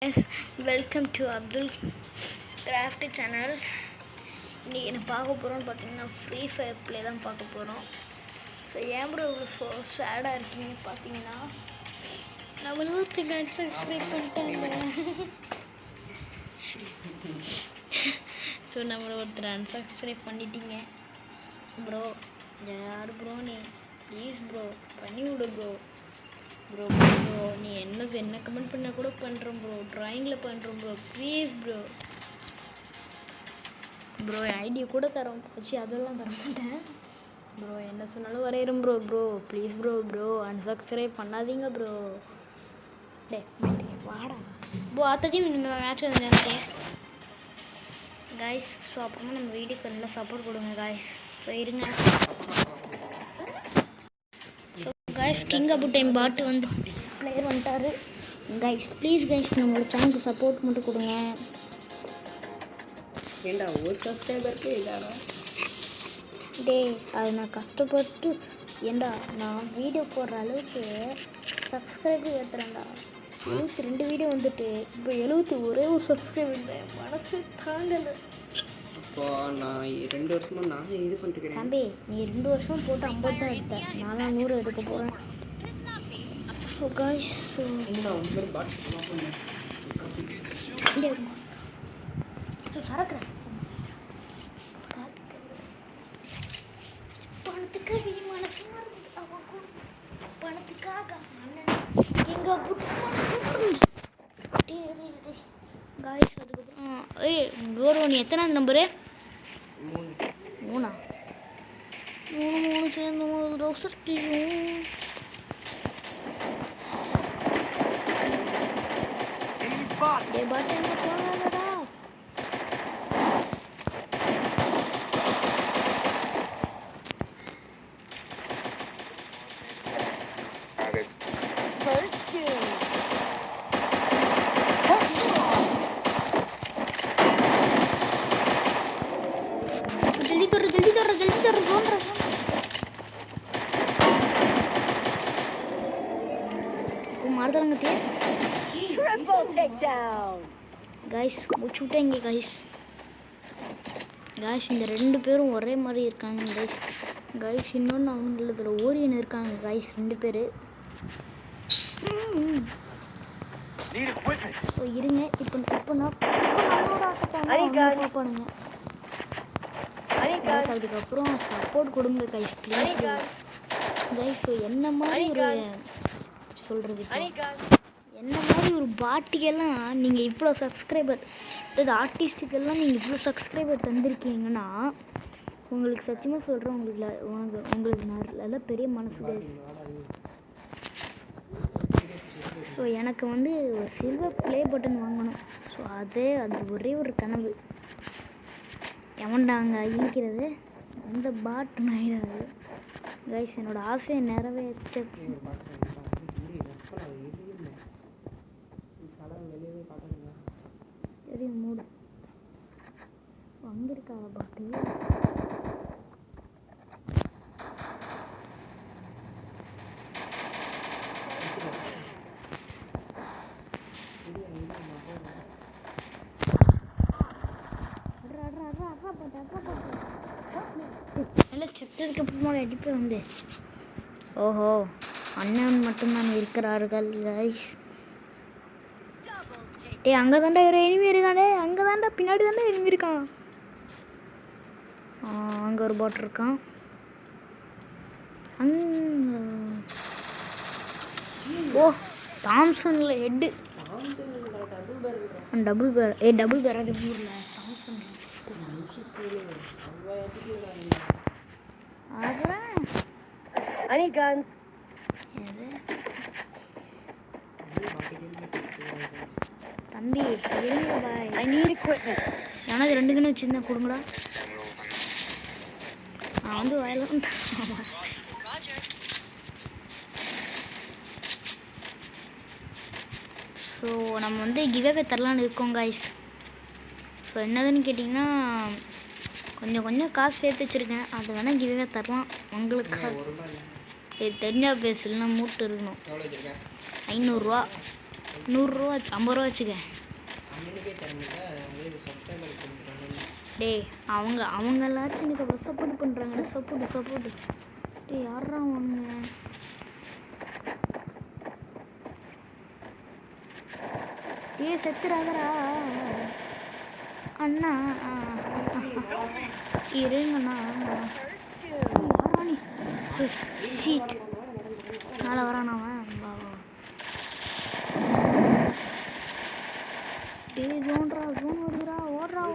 Yes welcome to Abdul craft channel. இன்றைக்கி என்ன பார்க்க போகிறோன்னு பார்த்தீங்கன்னா ஃப்ரீ ஃபயர் ப்ளே தான் பார்க்க போகிறோம். ஸோ ஏன் ப்ரோ இவ்வளோ சேடாக இருக்கீங்க பார்த்தீங்கன்னா நம்மளும் சப்ஸ்கிரைப் பண்ணிட்டாங்க. ஸோ நம்மளை ஒருத்தர் அன்சப்ஸ்கிரைப் பண்ணிட்டீங்க ப்ரோ. யார் ப்ரோ நீ? ப்ளீஸ் ப்ரோ பண்ணி விடு ப்ரோ. ப்ரோ நீ என்ன கமெண்ட் பண்ணால் கூட பண்ணுறோம் ப்ரோ. ட்ராயிங்கில் பண்ணுறோம் bro. Please bro N idea கூட தரோம் வச்சு அதெல்லாம் தர மாட்டேன் ப்ரோ. என்ன சொன்னாலும் வரையிறோம் ப்ரோ. ப்ளீஸ் ப்ரோ அன்சப்ஸ்கிரைப் பண்ணாதீங்க ப்ரோ. வாடா ப்ரோ ஆத்தாச்சும் மேட்ச் வந்து காய்ஸ். ஸோ அப்புறமா நம்ம வீடியோக்கு நல்லா சப்போர்ட் கொடுங்க காய்ஸ். ஸோ இருங்க கைஸ். கிங் அபு டைம் பாட்டு வந்து பிளேயர் வந்துட்டாரு கைஸ். ப்ளீஸ் கைஸ் நம்மளோட சேனலுக்கு சப்போர்ட் மட்டும் கொடுங்க. ஏண்டா ஒரு சப்ஸ்கிரைபருக்கு இதாடா அது நான் கஷ்டப்பட்டு நான் வீடியோ போடுற அளவுக்கு சப்ஸ்கிரைபர் ஏற்றுறேன்டா. 72 வீடியோ வந்துட்டு இப்போ 71 சப்ஸ்கிரைபர் மனசு தாங்கலை. இப்போ நான் 2 வருஷமாக நான் இது பண்ணிட்டுக்கிறேன் தம்பி. நீ 2 வருஷம் போட்டு 50 தான் எடுத்தேன். நான் 100 எடுக்க போகிறேன். ஸோ காய்ஸ் சரக்குறேன் பணத்துக்காக மனசு பணத்துக்காக எங்க காய்ஸ். அதுக்கப்புறம் டோரோ நீ எத்தனாவது நம்பரு? 3 சேர்ந்து ரோசர்ட்டியும் பாட்டு எங்க போகாதடா. जल्दी कर जोन रहा वो मार देंगे ते ट्रिपल टेकडाउन गाइस. முடிச்சுட்டேங்க गाइस இந்த ரெண்டு பேரும் ஒரே மாதிரி இருக்காங்க गाइस இன்னொன்னு அவங்களதுல ஓரியன் இருக்காங்க गाइस. ரெண்டு பேர் இருங்க. இப்போ நான் பாப்பானுங்க கைஸ். அதுக்கப்புறம் சப்போர்ட் கொடுங்க கைஸ் ப்ளீஸ் கைஸ். என்ன மாதிரி ஒரு சொல்கிறது, என்ன மாதிரி ஒரு பாட்டிக்கெல்லாம் நீங்கள் இவ்வளோ சப்ஸ்கிரைபர், அதாவது ஆர்டிஸ்ட்டுக்கெல்லாம் நீங்கள் இவ்வளோ சப்ஸ்கிரைபர் தந்திருக்கீங்கன்னா உங்களுக்கு சத்தியமாக சொல்கிறேன், உங்களுக்கு நல்ல பெரிய மனசு கைஸ். ஸோ எனக்கு வந்து ஒரு சில்வர் ப்ளே பட்டன் வாங்கணும். ஸோ அது ஒரே ஒரு கனவு. எவன்டாங்க ஈக்கிறது அந்த பாட் நாயிடாது கைஸ். என்னோட ஆசையை நிறைவேற்ற சரி மூடு வந்திருக்காங்க பாட்டு. நல்லா செத்ததுக்கு அப்புறமா அடிப்பு வந்து ஓஹோ அண்ணன் மட்டும்தான் இருக்கிறார்கள் கைஸ். அங்கே தாண்டா ஒரு எனிமி இருக்கானே. அங்கே தாண்டா பின்னாடி தாண்டா எனிமி இருக்கான். அங்கே ஒரு பாட் இருக்கான். ஓ தாம்சனில் ஹெட்டு டபுள் பேர். டபுள் பேர் அது ஊரில் தாம்சன். தம்பி எனக்கு 2 கண்ணு வச்சுருந்தேன் கொடுங்கடா. நான் வந்து வயலாம். ஸோ நம்ம வந்து கிவ்அவே தரலான்னு இருக்கோம் கைஸ். ஸோ என்னதுன்னு கேட்டிங்கன்னா கொஞ்சம் காசு சேர்த்து வச்சுருக்கேன். அதை வேணால் கிவ்அவே தரலாம் உங்களுக்கு. இது தெரிஞ்சா பேசலாம் மூட்டு இருக்கணும். 500 ரூபா 100 ரூபா 50 ரூபா வச்சுக்க. அண்ணனுக்கே தரமில்ல வந்து சப்ஸ்கிரைபர் கொடுக்குறாங்க. டேய் அவங்களாச்சும் எனக்கு அப்புறம் சப்போர்ட் பண்ணுறாங்கடா. சப்போர்ட். டேய் யாரா ஒன்று செத்துறாதரா அண்ணா. இருங்கண்ணா. ஷீட் மேலே வரானா அவன். டேய் ஜோன் வருதுடா. ஓடுறா.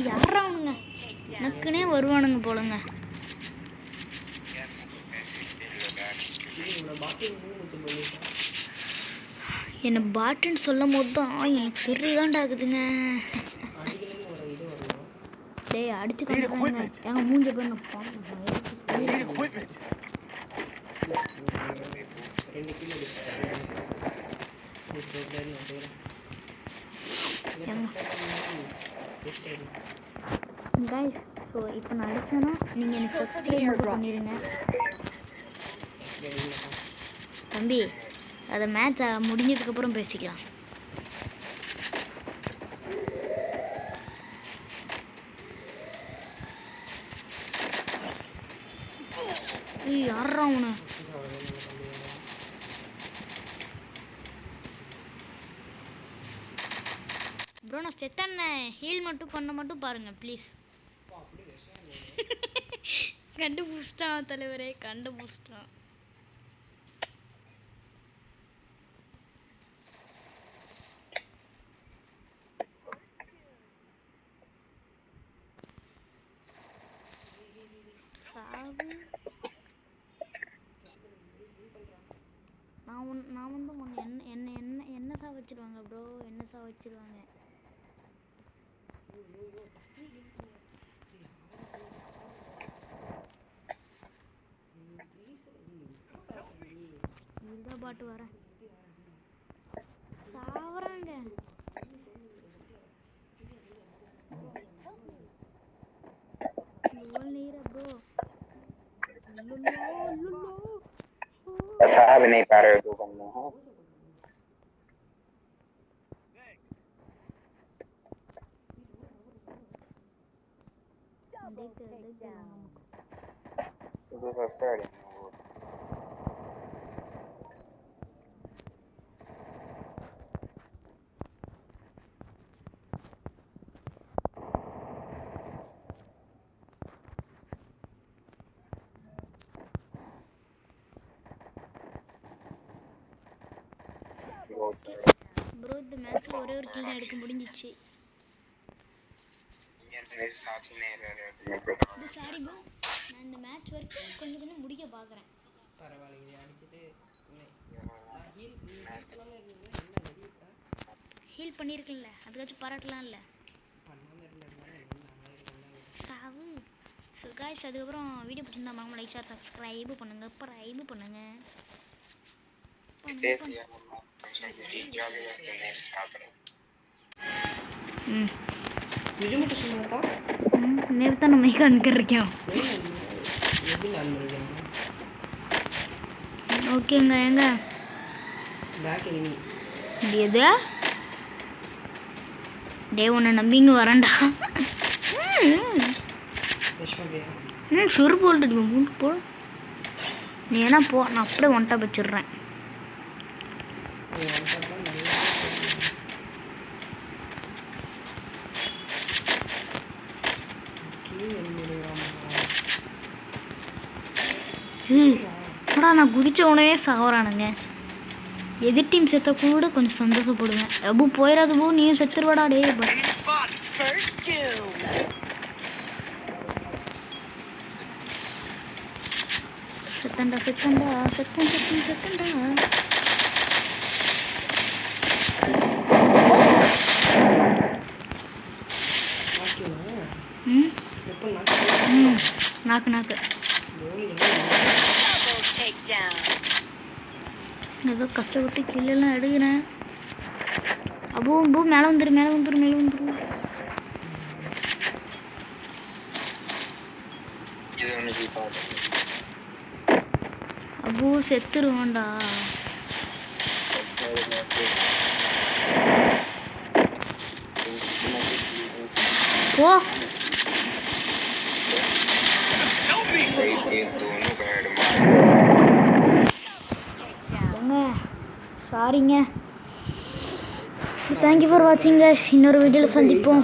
யாரா அவனுங்க நக்குனே வருவானுங்க போலங்க. என்னை பாட்டுன்னு சொல்லும் போது தான் எனக்கு சரிதான்டா ஆகுதுங்க. டேய் அடிச்சு கொண்டுறாங்க எங்க மூஞ்ச போய் கைஸ். ஸோ இப்போ நான் அடித்தேன்னா நீங்கள் எனக்கு சப்ஸ்கிரைப் மட்டும் பண்ணிடுங்க தம்பி. அதை மேட்ச் முடிஞ்சதுக்கப்புறம் பேசிக்கலாம். யாரா அவனு ப்ரோ? நான் செத்தானே. ஹீல் மட்டும் பாருங்கள் ப்ளீஸ். கண்டுபிடிச்சிட்டான் தலைவரே, கண்டுபிடிச்சிட்டான். நான் வந்து என்ன சாவச்சிருவாங்க ப்ரோ, என்ன சாவச்சிருவாங்க. இதுதான் பாட்டு வரேன். சாவறாங்க. भी नहीं पा रहे हो तो करना है। तो सस्ता है ப்ரோ. இந்த மேட்ச்ல ஒரே ஒரு கில் தான் எடுக்க முடிஞ்சிச்சு. இது சாரி ப்ரோ, நான் இந்த மேட்ச் வரைக்கும் கொஞ்சம் முடிக்க பார்க்குறேன். பரவாயில்ல, அடிச்சுட்டு ஹீல் பண்ணியிருக்கல, அதுக்காச்சும் பாராட்டலாம் இல்லை சாவு. ஸோ காய்ஸ், அதுக்கப்புறம் வீடியோ பிடிச்சிருந்தா மறக்காம லைக் ஷேர் சப்ஸ்கிரைப் பண்ணுங்க. நேர்தான் நம்ம இருக்கோம். ஓகேங்க. எங்க எது டே உன்னை நம்பிங்க வரேன்டா. சுரு போட்டு போ. நீ ஏன்னா போ, நான் அப்படியே ஒன்ட்டா வச்சிடுறேன். நான் குதிச்ச உடனே சாவறானுங்க. எதிர் டீம் செத்த கூட கொஞ்சம் சந்தோஷப்படுவேன். அபு போயிடாது போ, நீயும் செத்துருவாடா. டே செத்தண்டா. நாக்கிங்களா ம் எப்போ நாக்கு ம் நாக்கு ஏதோ கஷ்டப்பட்டு கீழெல்லாம் எடுக்கிறேன். அபூ மேலே வந்துரு. இது ஒன்று பார்த்து அபூ செத்துருவான்டா. ஓ ஏங்க சாரிங்க. தேங்க்யூ ஃபார் வாட்சிங் கைஸ். இன்னொரு வீடியோவில் சந்திப்போம்.